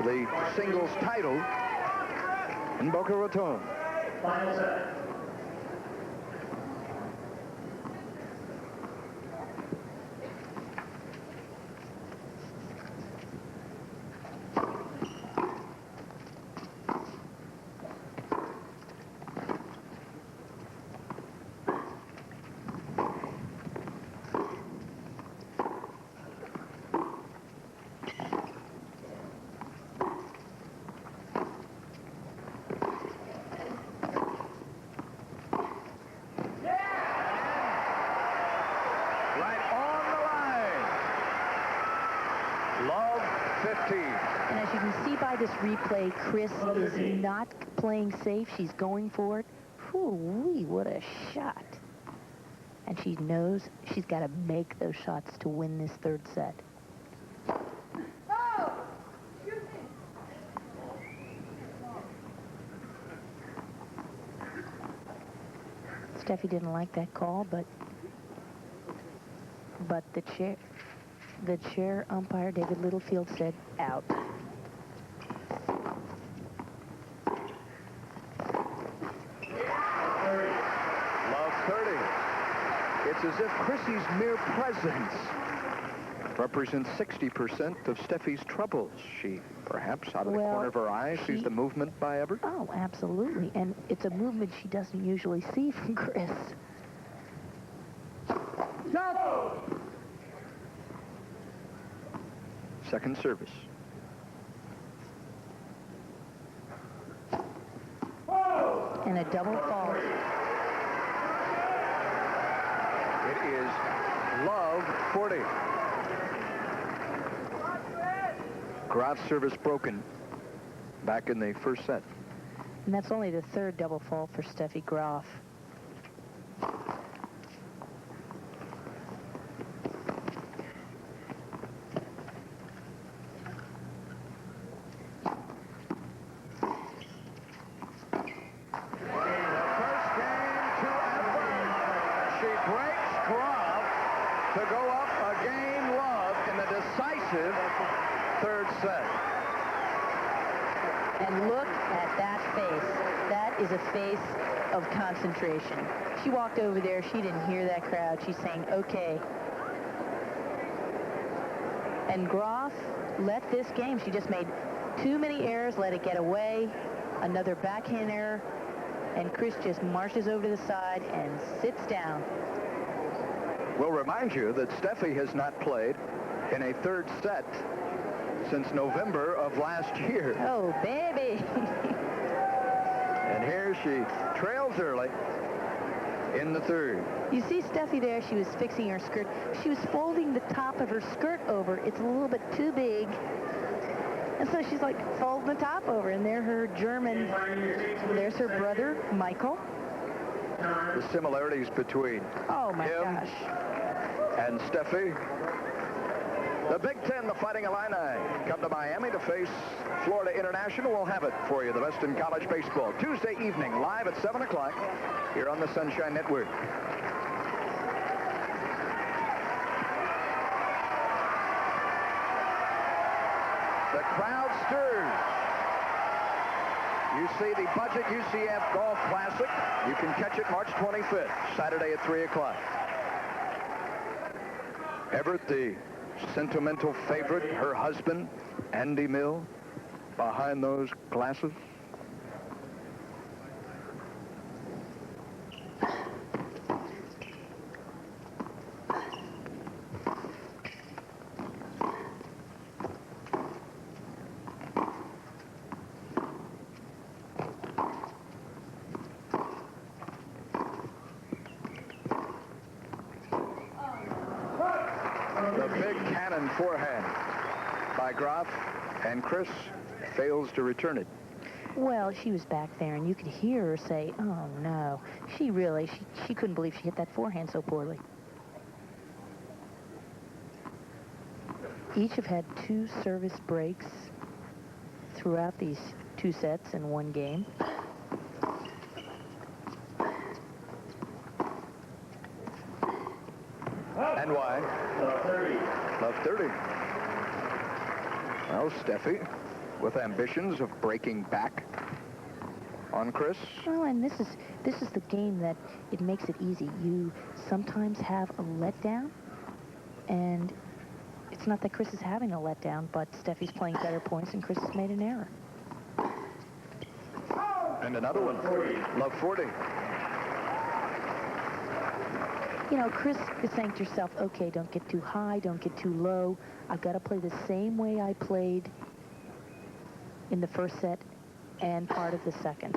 the singles title in Boca Raton. Final set. And as you can see by this replay, Chris is not playing safe. She's going for it. Whoo-wee, what a shot. And she knows she's got to make those shots to win this third set. Steffi didn't like that call, but the chair umpire, David Littlefield, said out. Love 30. It's as if Chrissy's mere presence represents 60% of Steffi's troubles. She, perhaps, out of the corner of her eye, sees the movement by Evert. Oh, absolutely. And it's a movement she doesn't usually see from Chris. Go! Second service. Whoa! And a double fault. It is love 40. Graf's service broken back in the first set. And that's only the third double fault for Steffi Graf. Third set. And look at that face. That is a face of concentration. She walked over there. She didn't hear that crowd. She's saying, okay. And Graf let this game. She just made too many errors, let it get away. Another backhand error. And Chris just marches over to the side and sits down. We'll remind you that Steffi has not played in a third set since November of last year. Oh, baby. And here she trails early in the third. You see Steffi there, she was fixing her skirt. She was folding the top of her skirt over. It's a little bit too big. And so she's like folding the top over. And there her German, there's her brother, Michael. The similarities between him and Steffi. The Big Ten, the Fighting Illini, come to Miami to face Florida International. We'll have it for you, the best in college baseball. Tuesday evening, live at 7 o'clock, here on the Sunshine Network. The crowd stirs. You see the Budget UCF Golf Classic. You can catch it March 25th, Saturday at 3 o'clock. Evert, the sentimental favorite, her husband, Andy Mill, behind those glasses. The big cannon forehand by Graf, and Chris fails to return it. Well, she was back there, and you could hear her say, oh, no. She couldn't believe she hit that forehand so poorly. Each have had 2 service breaks throughout these 2 sets in one game. And why? Love 30. Love 30. Well, Steffi with ambitions of breaking back on Chris. Well, and this is the game that it makes it easy. You sometimes have a letdown, and it's not that Chris is having a letdown, but Steffi's playing better points, and Chris has made an error. And another one. Love 40. You know, Chris is saying to herself, okay, don't get too high, don't get too low. I've got to play the same way I played in the first set and part of the second.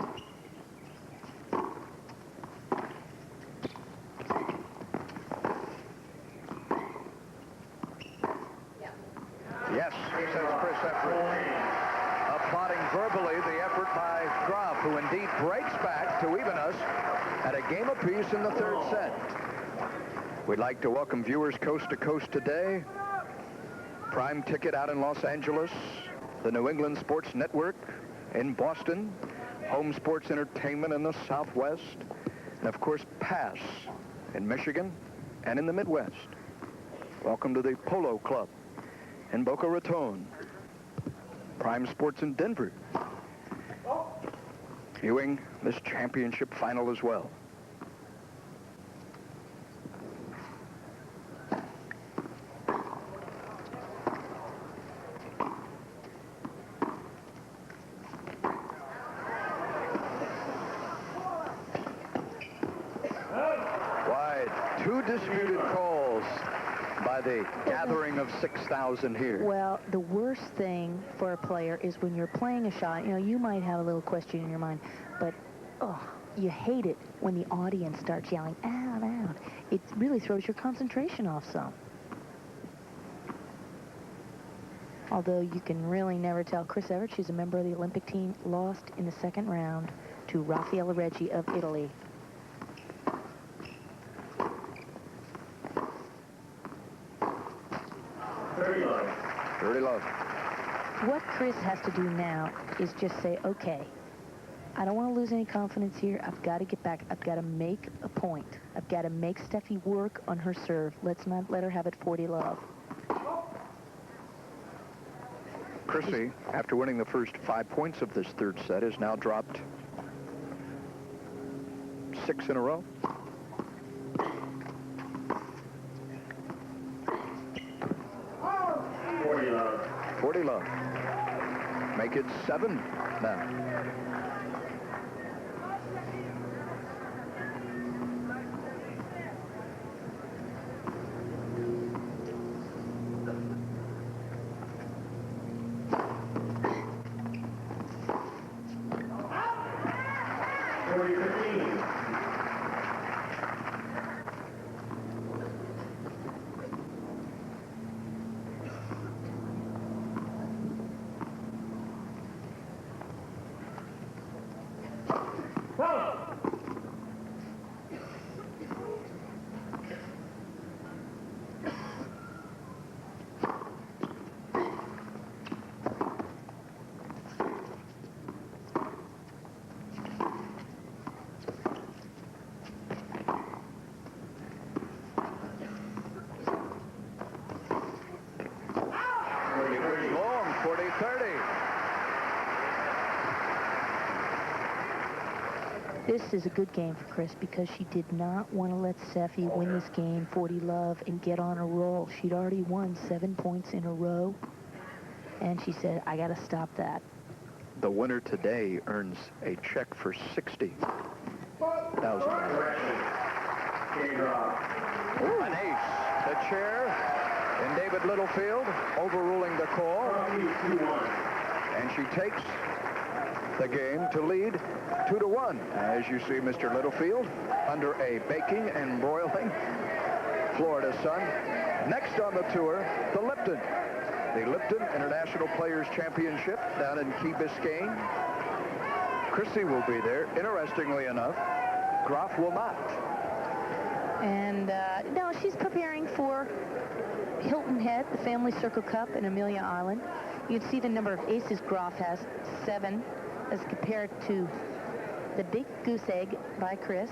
Yes, says Chris Evert. Applauding verbally the effort by Graf, who indeed breaks back to even us at a game apiece in the third set. We'd like to welcome viewers coast to coast today. Prime ticket out in Los Angeles, the New England Sports Network in Boston, Home Sports Entertainment in the Southwest, and of course Pass in Michigan and in the Midwest. Welcome to the Polo Club in Boca Raton. Prime Sports in Denver, viewing this championship final as well. Two disputed calls by the gathering of 6,000 here. Well, the worst thing for a player is when you're playing a shot, you know, you might have a little question in your mind, but, you hate it when the audience starts yelling, out, out. It really throws your concentration off some. Although you can really never tell. Chris Evert, she's a member of the Olympic team, lost in the second round to Raffaele Reggi of Italy. Dirty love. What Chris has to do now is just say, okay, I don't want to lose any confidence here. I've got to get back. I've got to make a point. I've got to make Steffi work on her serve. Let's not let her have it 40 love. Chrissy, after winning the first 5 points of this third set, has now dropped 6 in a row. Love. 40 love. Make it 7 now. Long, 40-30. This is a good game for Chris because she did not want to let Steffi win this game 40 love and get on a roll. She'd already won 7 points in a row, and she said, I got to stop that. The winner today earns a check for $60,000. An ace. The chair and David Littlefield overruling the call. And she takes the game to lead 2-1. As you see, Mr. Littlefield under a baking and broiling Florida sun. Next on the tour, the Lipton International Players Championship down in Key Biscayne. Chrissy will be there. Interestingly enough, Graf will not. And no, she's preparing for Hilton Head, the Family Circle Cup in Amelia Island. You'd see the number of aces Graf has, 7, as compared to the Big Goose Egg by Chris.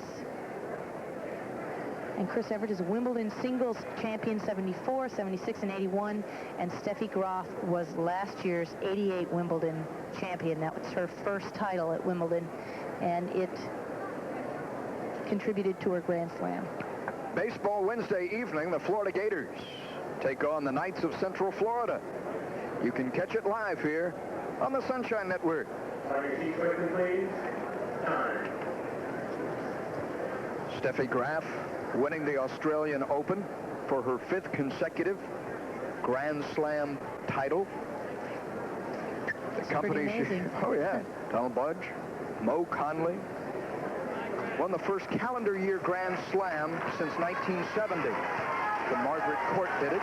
And Chris Evert is a Wimbledon singles champion, 74, 76, and 81. And Steffi Graf was last year's 88 Wimbledon champion. That was her first title at Wimbledon, and it contributed to her Grand Slam. Baseball Wednesday evening, the Florida Gators take on the Knights of Central Florida. You can catch it live here on the Sunshine Network. On your seats quickly, please. Time. Steffi Graf winning the Australian Open for her 5th consecutive Grand Slam title. The company oh yeah, Donald Budge, Mo Conley, won the first calendar year Grand Slam since 1970. The Margaret Court did it.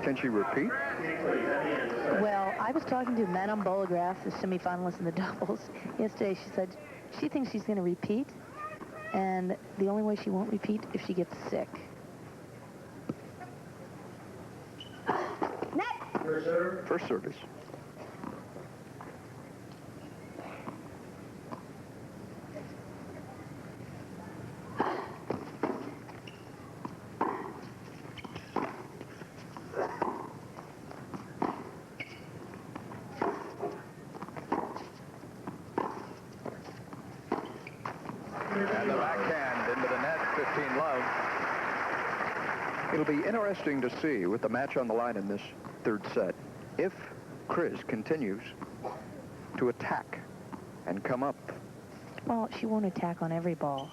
Can she repeat? Well, I was talking to Manon Bollegraf, the semifinalist in the doubles, yesterday. She said she thinks she's going to repeat, and the only way she won't repeat if she gets sick. Net. First service. And the backhand into the net, 15 love. It'll be interesting to see with the match on the line in this third set if Chris continues to attack and come up. Well, she won't attack on every ball.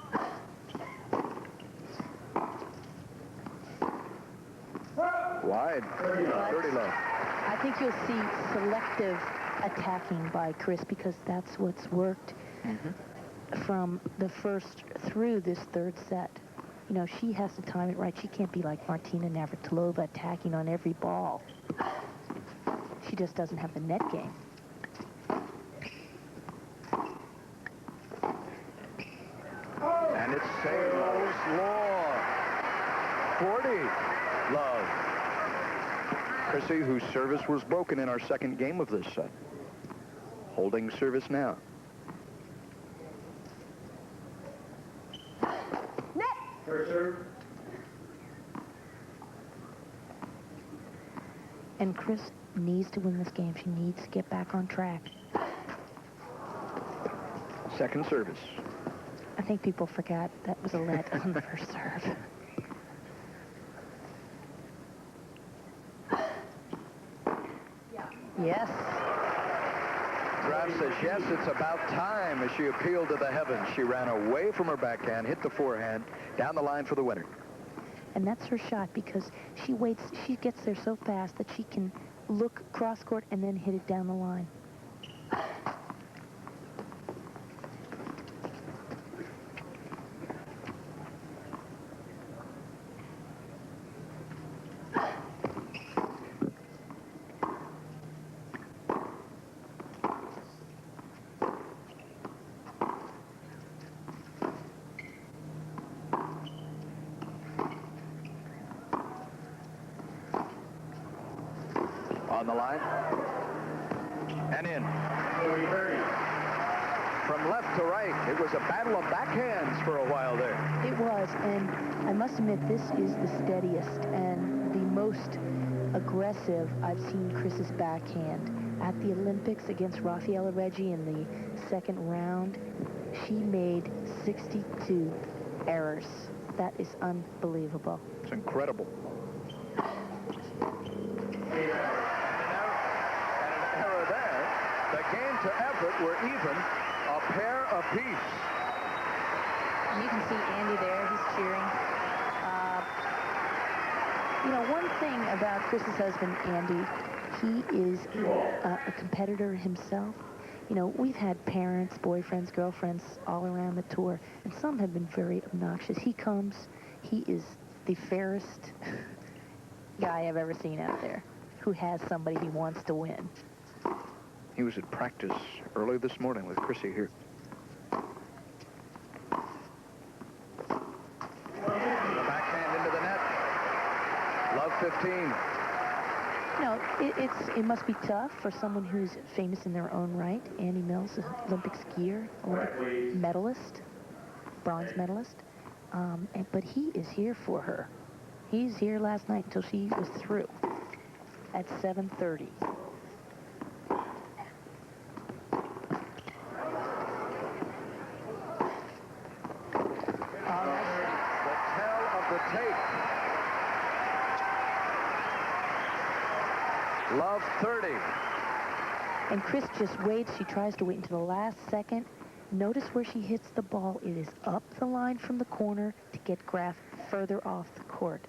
Wide, 30 love. I think you'll see selective attacking by Chris because that's what's worked from the first through this third set. You know, she has to time it right. She can't be like Martina Navratilova attacking on every ball. She just doesn't have the net game. And it's Sale's Law. 40 love. Chrissy, whose service was broken in our second game of this set. Holding service now. First serve. And Chris needs to win this game. She needs to get back on track. Second service. I think people forgot that was a let on the first serve. Yes. Graf says, yes, it's about time as she appealed to the heavens. She ran away from her backhand, hit the forehand, down the line for the winner. And that's her shot because she waits. She gets there so fast that she can look cross court and then hit it down the line. On the line. And in. From left to right, it was a battle of backhands for a while there. It was, and I must admit, this is the steadiest and the most aggressive I've seen Chris's backhand. At the Olympics against Rafaela Reggi in the second round, she made 62 errors. That is unbelievable. It's incredible. Game to Evert were even, a pair apiece. You can see Andy there. He's cheering. You know, one thing about Chris's husband, Andy, he is a competitor himself. You know, we've had parents, boyfriends, girlfriends all around the tour, and some have been very obnoxious. He comes, he is the fairest guy I've ever seen out there who has somebody he wants to win. He was at practice early this morning with Chrissy here. The backhand into the net. Love 15. You know, it must be tough for someone who's famous in their own right. Andy Mills, Olympic skier, Olympic medalist, bronze medalist. But he is here for her. He's here last night until she was through at 7:30. The tell of the tape. Love 30. And Chris just waits. She tries to wait until the last second. Notice where she hits the ball. It is up the line from the corner to get Graf further off the court.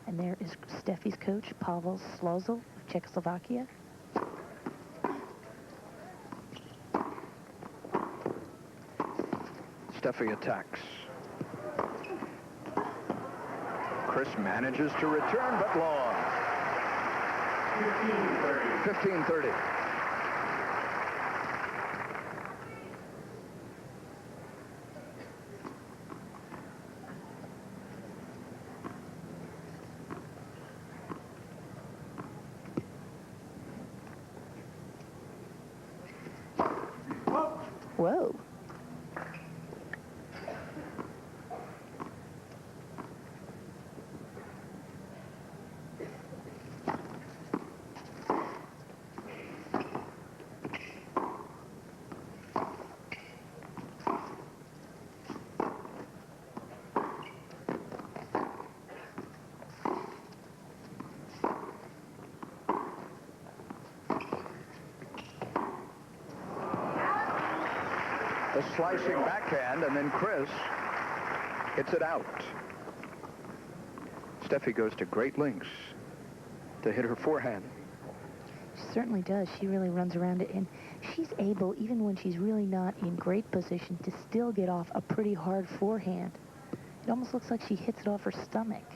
And there is Steffi's coach, Pavel Slozil of Czechoslovakia. Steffi attacks. Chris manages to return, but long. 15-30. Whoa. The slicing backhand, and then Chris hits it out. Steffi goes to great lengths to hit her forehand. She certainly does. She really runs around it, and she's able, even when she's really not in great position, to still get off a pretty hard forehand. It almost looks like she hits it off her stomach.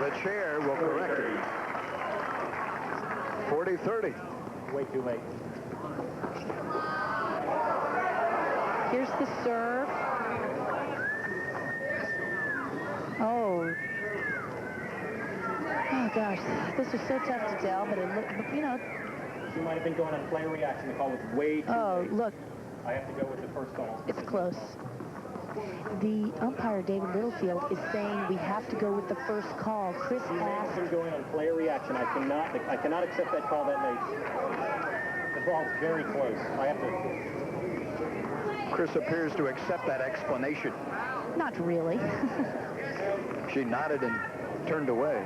The chair will correct it. 40-30. Way too late. Here's the serve. Oh. Oh, gosh. This was so tough to tell, but it looked, you know. She might have been going on player reaction. The call was way too late. Oh, look. I have to go with the first call. It's close. The umpire, David Littlefield, is saying we have to go with the first call. Chris asked... Been going on player reaction. I cannot accept that call that late. The ball's very close. I have to... Chris appears to accept that explanation. Not really. She nodded and turned away.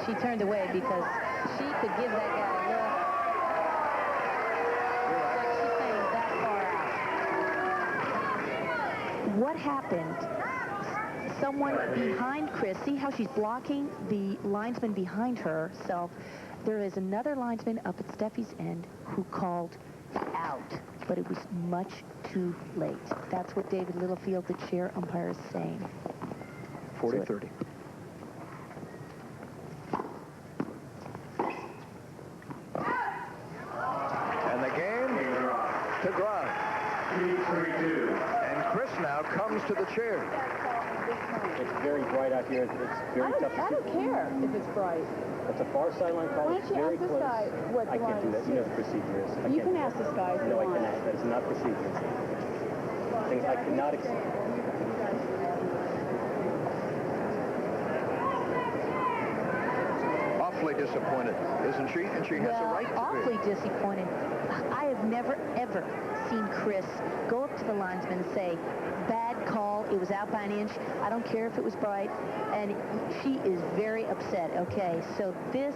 She turned away because she could give that guy a look. Like she's saying that far out. What happened? Someone behind Chris, see how she's blocking the linesman behind herself? There is another linesman up at Steffi's end who called out, but it was much too late. That's what David Littlefield, the chair umpire, is saying. 40-30. And the game to Graf. And Chris now comes to the chair. It's very bright out here. It's very tough to see. I don't care if it's bright. It's a far sideline call. Why It's don't you very ask this close. guy what the I can't line do that. is? You know the procedure is. You can ask this guy if you No, I want. cannot. That is not procedure. Things I cannot accept. Awfully disappointed, isn't she? And she has a right to awfully be. disappointed. I have never, ever seen Chris go up to the linesman and say, bad call, it was out by an inch, I don't care if it was bright, and she is very upset. Okay, so this,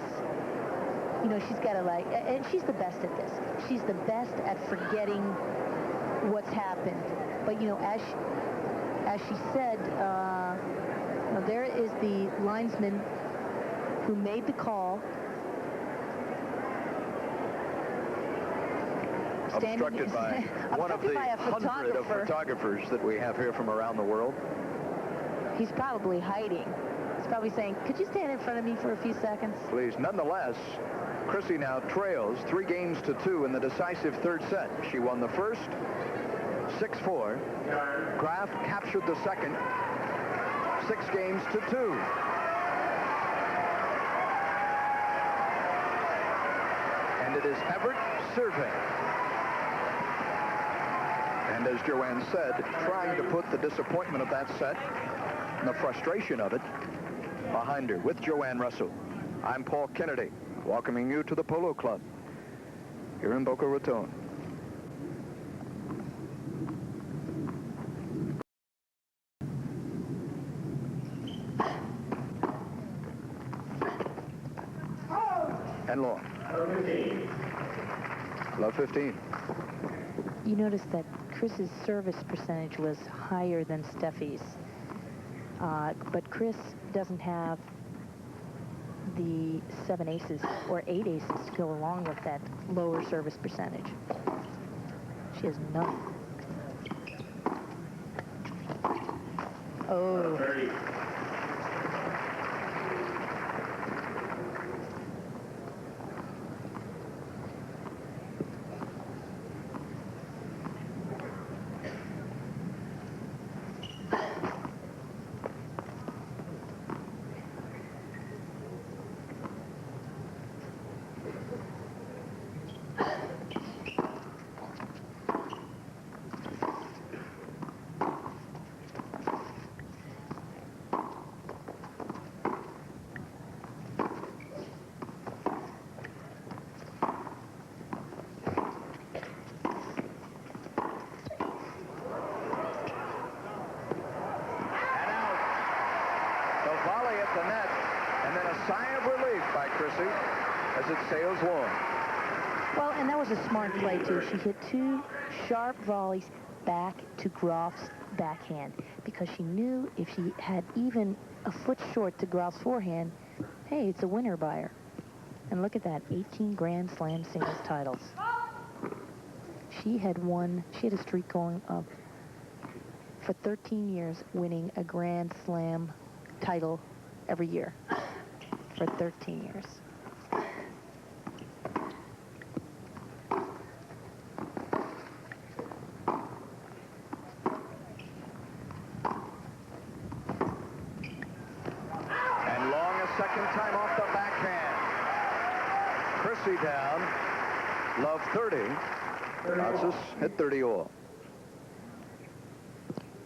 you know, she's got to like, and she's the best at this. She's the best at forgetting what's happened. But, you know, as she said, now there is the linesman who made the call. Obstructed by one of the by a 100 of photographers that we have here from around the world. He's probably hiding. He's probably saying, could you stand in front of me for a few seconds? Please. Nonetheless, Chrissy now trails 3-2 in the decisive third set. She won the first, 6-4. Graf captured the second, 6 games to 2. And it is Evert serving. And as Joanne said, trying to put the disappointment of that set and the frustration of it behind her. With Joanne Russell, I'm Paul Kennedy, welcoming you to the Polo Club here in Boca Raton. And long. Love 15. You notice that Chris's service percentage was higher than Steffi's. But Chris doesn't have the 7 aces or 8 aces to go along with that lower service percentage. She has none. Oh. The net, and then a sigh of relief by Chrissy as it sails long. Well, and that was a smart play, too. She hit 2 sharp volleys back to Graf's backhand because she knew if she had even a foot short to Graf's forehand, hey, it's a winner by her. And look at that, 18 Grand Slam singles titles. She had a streak going up for 13 years, winning a Grand Slam title every year for 13 years. And long a second time off the backhand. Chrissy down. Love 30. Francis hit 30 all.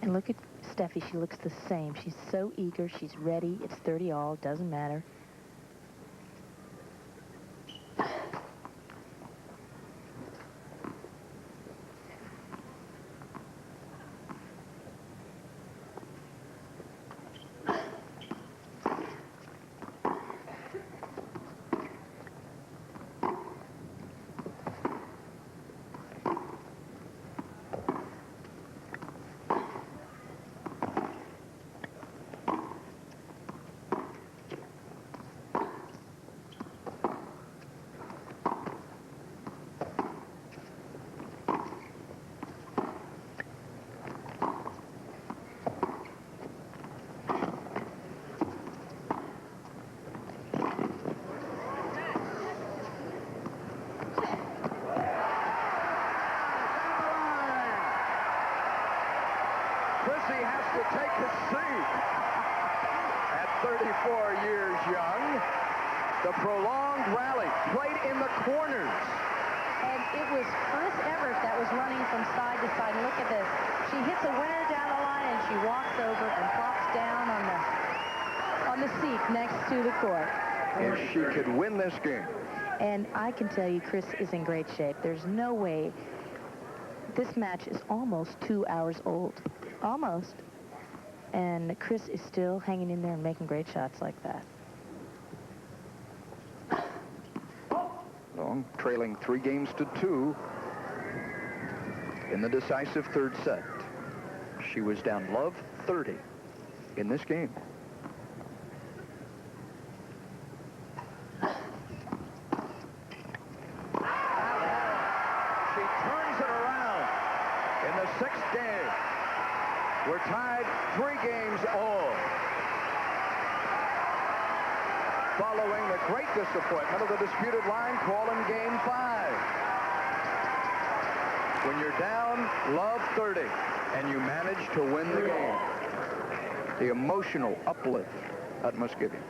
And look at Steffi, she looks the same. She's so eager. She's ready. It's 30 all. Doesn't matter. Chrissy has to take a seat. At 34 years young, the prolonged rally played in the corners. And it was Chris Evert that was running from side to side. Look at this. She hits a winner down the line, and she walks over and plops down on the seat next to the court. If she could win this game. And I can tell you, Chris is in great shape. There's no way. This match is almost 2 hours old. Almost. And Chris is still hanging in there and making great shots like that. Long trailing 3 games to 2 in the decisive third set. She was down love 30 in this game. She turns it around in the 6th game. We're tied 3 games all. Following the great disappointment of the disputed line call in Game 5. When you're down love 30 and you manage to win the game. the emotional uplift that must give you.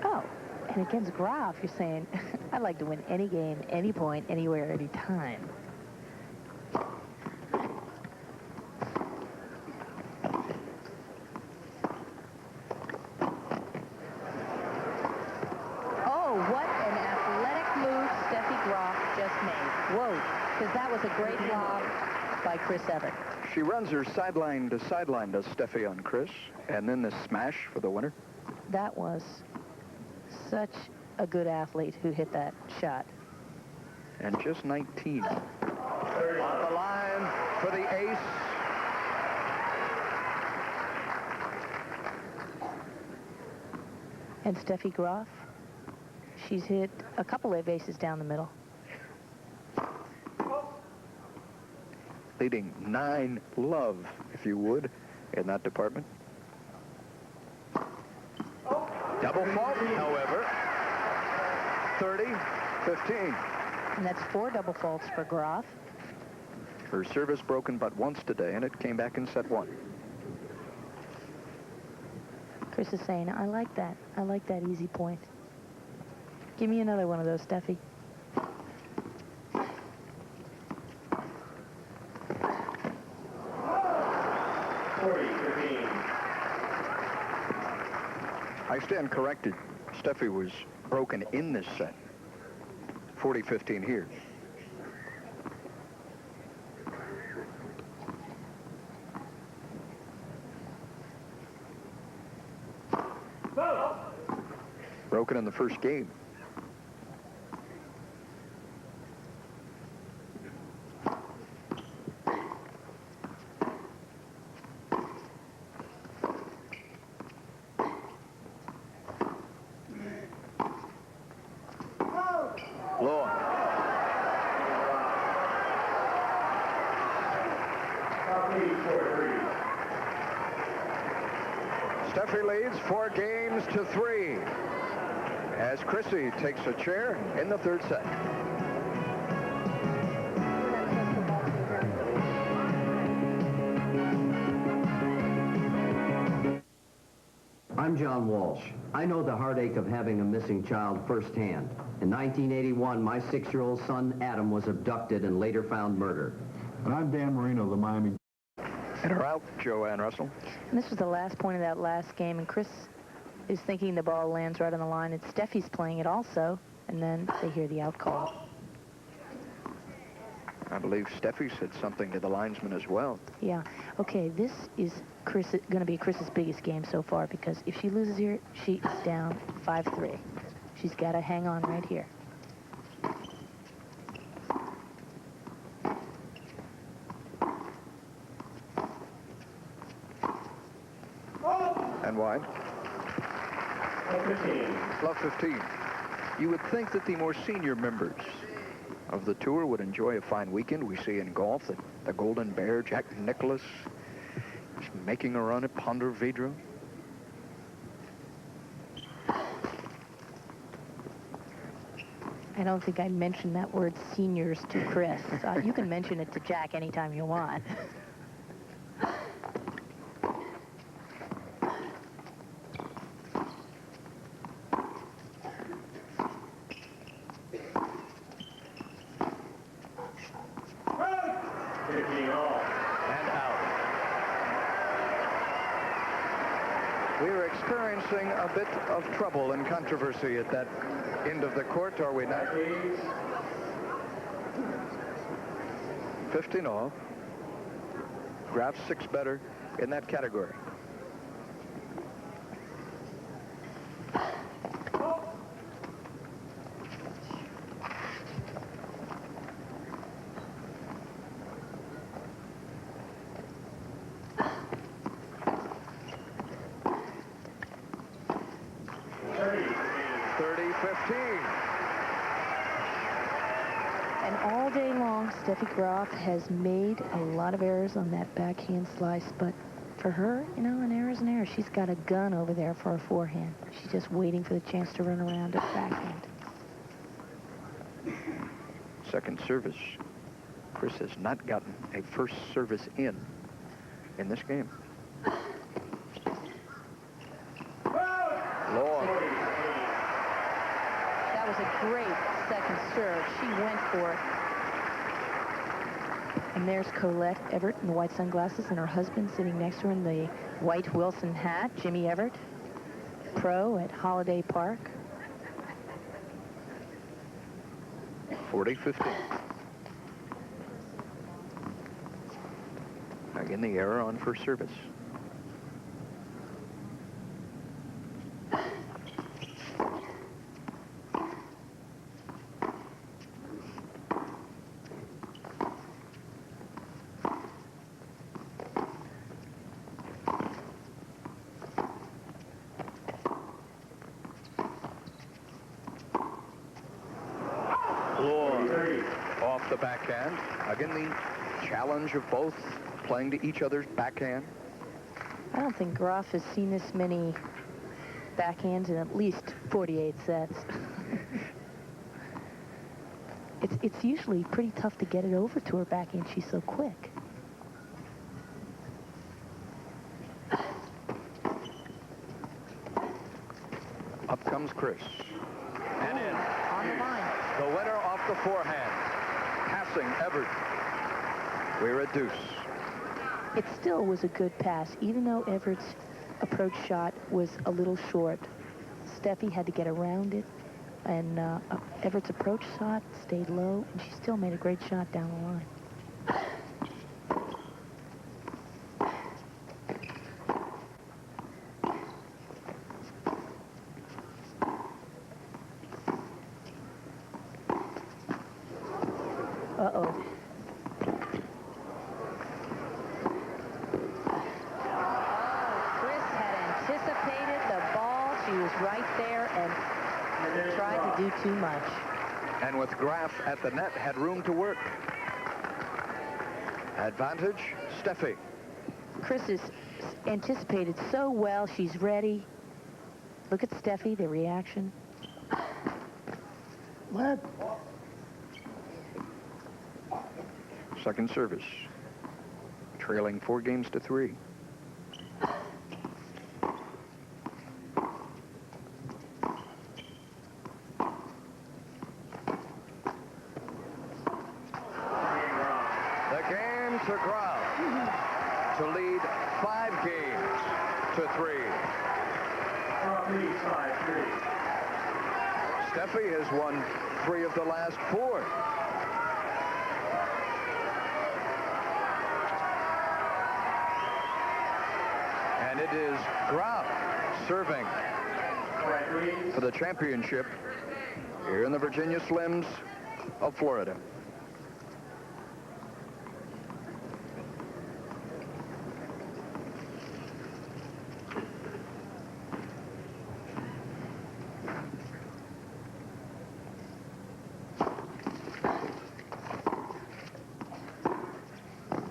Oh, and against Graf, you're saying, I'd like to win any game, any point, anywhere, any time. Oh, what an athletic move Steffi Graf just made. Whoa, because that was a great lob by Chris Evert. She runs her sideline to sideline, does Steffi on Chris, and then the smash for the winner. That was such a good athlete who hit that shot. And just 19. On the line for the ace. And Steffi Graf, she's hit a couple of aces down the middle. Leading 9-love, if you would, in that department. Double fault, however. 30-15. And that's 4 double faults for Graf. Her service broken but once today, and it came back in set 1. Chris is saying, I like that. I like that easy point. Give me another one of those, Steffi. I stand corrected. Steffi was broken in this set. 40-15 here. Broken in the first game. Long. Steffi leads 4 games to 3 as Chrissy takes a chair in the 3rd set. I'm John Walsh. I know the heartache of having a missing child firsthand. In 1981, my 6-year-old son, Adam, was abducted and later found murdered. And I'm Dan Marino, the Miami. And her out, Joanne Russell. And this was the last point of that last game, and Chris is thinking the ball lands right on the line. It's Steffi's playing it also, and then they hear the out call. I believe Steffi said something to the linesman as well. Yeah. Okay, this is going to be Chris's biggest game so far, because if she loses here, she is down 5-3. She's got to hang on right here. And wide. Love 15. You would think that the more senior members of the tour would enjoy a fine weekend. We see in golf that the Golden Bear, Jack Nicklaus, is making a run at Pontevedra. I don't think I'd mention that word seniors to Chris. You can mention it to Jack anytime you want. And out. We are experiencing a bit of trouble and controversy at that end of the court, are we not? 15 all. Graf 6 better in that category. And all day long, Steffi Graf has made a lot of errors on that backhand slice, but for her, you know, an error is an error. She's got a gun over there for a forehand. She's just waiting for the chance to run around at backhand. Second service. Chris has not gotten a first service in this game. second serve. She went for it. And there's Colette Evert in the white sunglasses and her husband sitting next to her in the white Wilson hat, Jimmy Evert, pro at Holiday Park. 40-15. Again, the error on first service. Off the backhand. Again, the challenge of both playing to each other's backhand. I don't think Graf has seen this many backhands in at least 48 sets. It's usually pretty tough to get it over to her backhand. She's so quick. Up comes Chris. And in. On the line. The winner off the forehand. Passing Evert. We're at deuce. It still was a good pass, even though Evert's approach shot was a little short. Steffi had to get around it, and Evert's approach shot stayed low, and she still made a great shot down the line. Uh-oh. Chris had anticipated the ball. She was right there and tried to do too much. And with Graf at the net, had room to work. Advantage, Steffi. Chris is anticipated so well. She's ready. Look at Steffi, the reaction. What? Second service. Trailing 4-3. The game to Graf to lead 5 games to 3. Steffi has won 3 of the last 4. And it is Graf serving for the championship here in the Virginia Slims of Florida.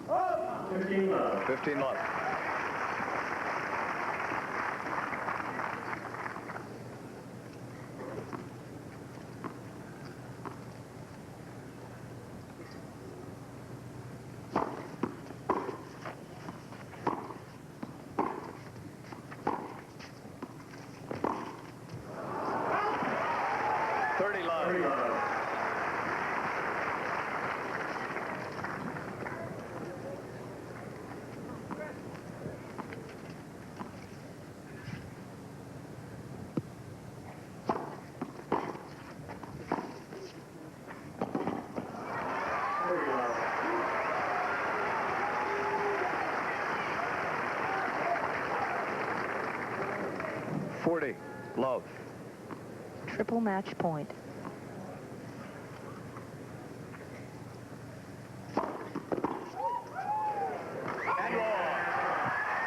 Oh, 15 love. Love. Triple match point. And more.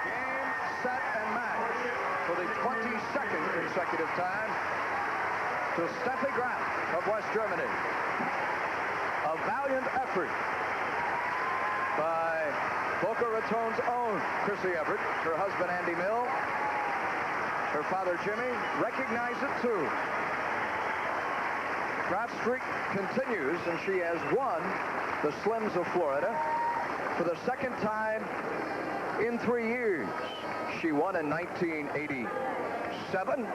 Game, set, and match for the 22nd consecutive time to Steffi Graf of West Germany. A valiant effort by Boca Raton's own Chrissy Evert, her husband Andy Mill. Her father, Jimmy, recognized it, too. Graf's streak continues, and she has won the Slims of Florida for the second time in 3 years. She won in 1987,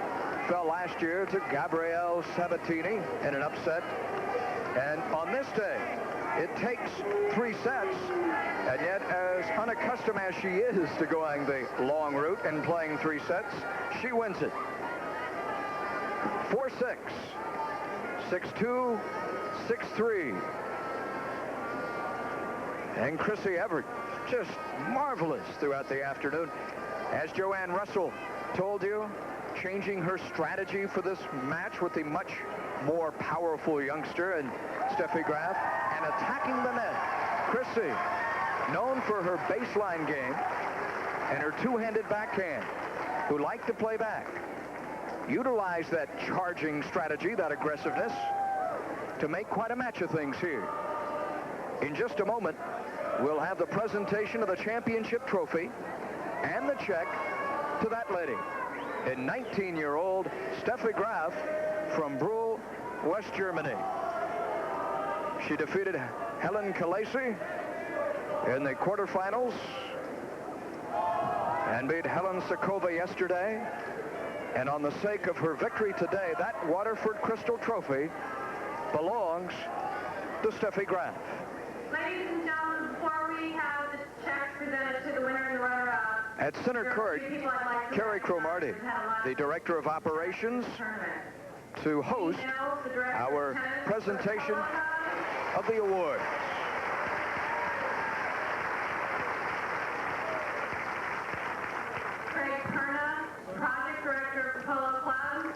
fell last year to Gabrielle Sabatini in an upset. And on this day, it takes 3 sets, and yet as unaccustomed as she is to going the long route and playing 3 sets, she wins it. 4-6, 6-2, 6-3. And Chrissy Evert, just marvelous throughout the afternoon. As Joanne Russell told you, changing her strategy for this match with the much more powerful youngster and Steffi Graf, and attacking the net. Chrissy, known for her baseline game and her two-handed backhand, who liked to play back, utilized that charging strategy, that aggressiveness, to make quite a match of things here. In just a moment, we'll have the presentation of the championship trophy and the check to that lady, in 19-year-old Steffi Graf from Brühl, West Germany. She defeated Helen Kalasi in the quarterfinals and beat Helen Sakova yesterday. And on the sake of her victory today, that Waterford Crystal Trophy belongs to Steffi Graf. Ladies and gentlemen, before we have the checks presented to the winner and the runner-up, at center court, Carrie Cromartie, the Director of Operations, to host our presentation of the awards. Craig Perna, Project Director of the Polo Club.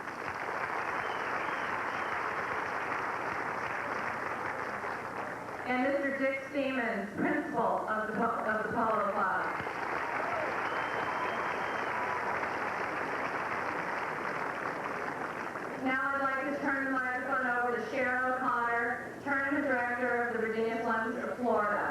And Mr. Dick Stevens, Principal of the Polo Club. Now I'd like to turn the microphone over to Sharon O'Connor, Tournament Director of the Virginia Slums of Florida.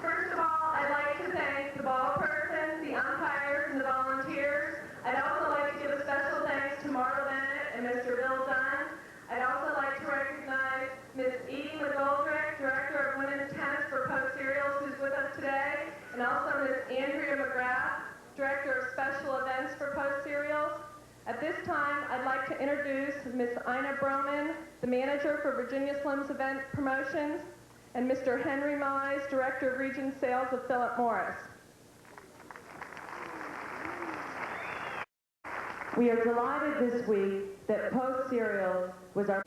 First of all, I'd like to thank the ball persons, the umpires, and the volunteers. I'd also like to give a special thanks to Marla Bennett and Mr. Bill Dunn. I'd also like to recognize Ms. Edie McGoldrick, Director of Women's Tennis for Post Serials, who's with us today, and also Ms. Andrea McGrath, Director of Special Events for Post Serials. At this time, I'd like to introduce Ms. Ina Broman, the Manager for Virginia Slims Event Promotions, and Mr. Henry Mize, Director of Region Sales of Philip Morris. We are delighted this week that Post Serials was our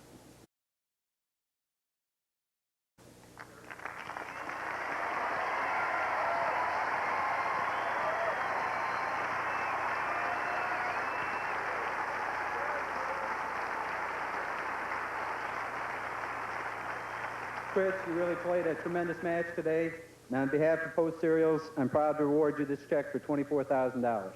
Chris, you really played a tremendous match today. And on behalf of Post Cereals, I'm proud to award you this check for $24,000.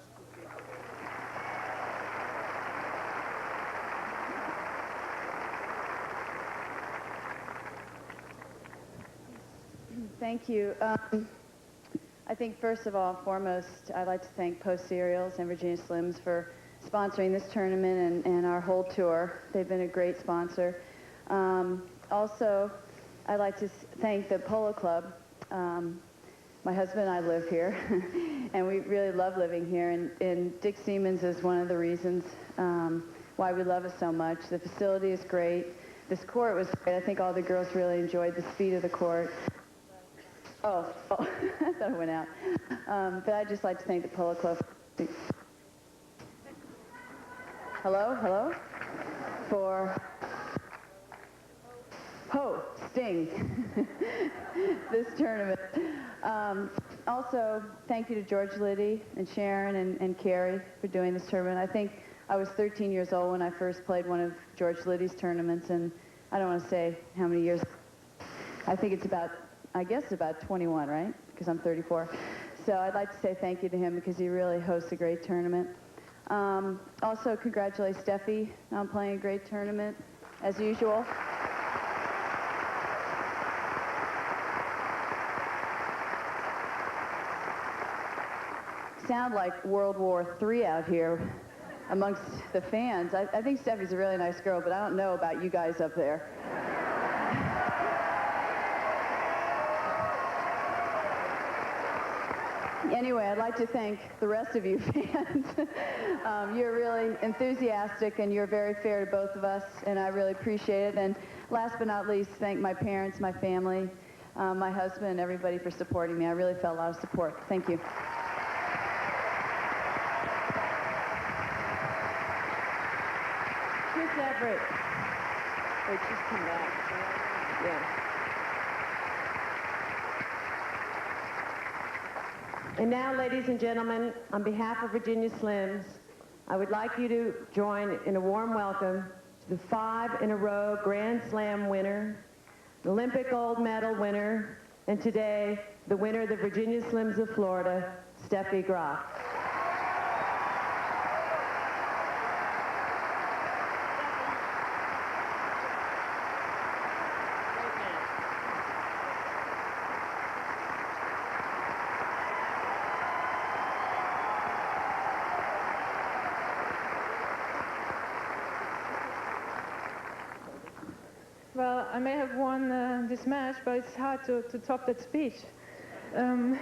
Thank you. I think first of all, foremost, I'd like to thank Post Cereals and Virginia Slims for sponsoring this tournament and our whole tour. They've been a great sponsor. Also, I'd like to thank the Polo Club. My husband and I live here, and we really love living here. And Dick Siemens is one of the reasons why we love it so much. The facility is great. This court was great. I think all the girls really enjoyed the speed of the court. Oh, I thought it went out. But I'd just like to thank the Polo Club. Hello? For hosting this tournament. Also, thank you to George Liddy and Sharon and Carrie for doing this tournament. I think I was 13 years old when I first played one of George Liddy's tournaments, and I don't want to say how many years. I think it's about, I guess about 21, right? Because I'm 34. So I'd like to say thank you to him because he really hosts a great tournament. Also, congratulate Steffi on playing a great tournament, as usual. Sound like World War III out here amongst the fans. I think Steffi's a really nice girl, but I don't know about you guys up there. Anyway, I'd like to thank the rest of you fans. You're really enthusiastic, and you're very fair to both of us, and I really appreciate it. And last but not least, thank my parents, my family, my husband, and everybody for supporting me. I really felt a lot of support. Thank you. Chris Everett. Wait, just come back. Yeah. And now, ladies and gentlemen, on behalf of Virginia Slims, I would like you to join in a warm welcome to the 5-in-a-row Grand Slam winner, the Olympic gold medal winner, and today, the winner of the Virginia Slims of Florida, Steffi Graf. Well, I may have won this match, but it's hard to top that speech. I'm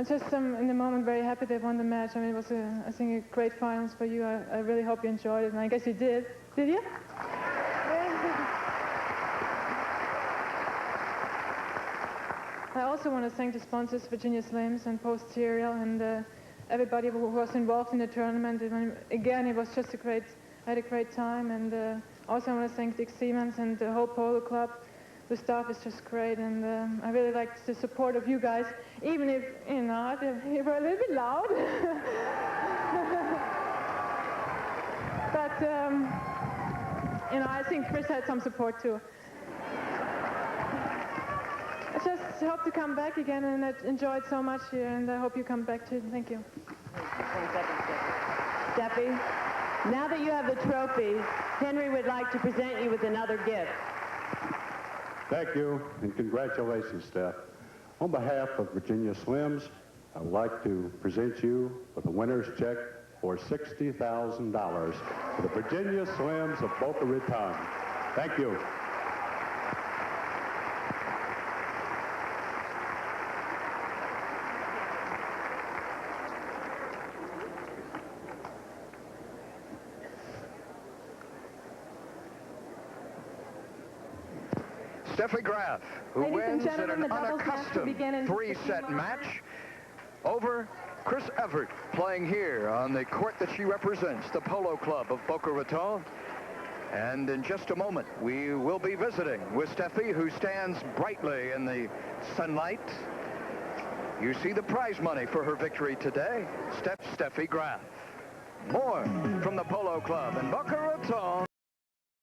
just in the moment very happy they won the match. I mean, it was, I think, a great finals for you. I really hope you enjoyed it, and I guess you did. Did you? I also want to thank the sponsors, Virginia Slims and Posterior, and everybody who was involved in the tournament. Again, it was just I had a great time, and also I want to thank Dick Siemens and the whole Polo Club. The staff is just great, and I really liked the support of you guys, even if, you know, you were a little bit loud. But, you know, I think Chris had some support too. I just hope to come back again, and I enjoyed so much here, and I hope you come back too. Thank you. Steffi, now that you have the trophy, Henry would like to present you with another gift. Thank you, and congratulations, Steph. On behalf of Virginia Slims, I would like to present you with a winner's check for $60,000 for the Virginia Slims of Boca Raton. Thank you. Steffi Graf, who wins in an unaccustomed 3-set match over Chris Evert, playing here on the court that she represents, the Polo Club of Boca Raton. And in just a moment, we will be visiting with Steffi, who stands brightly in the sunlight. You see the prize money for her victory today, Steffi Graf. More from the Polo Club in Boca Raton.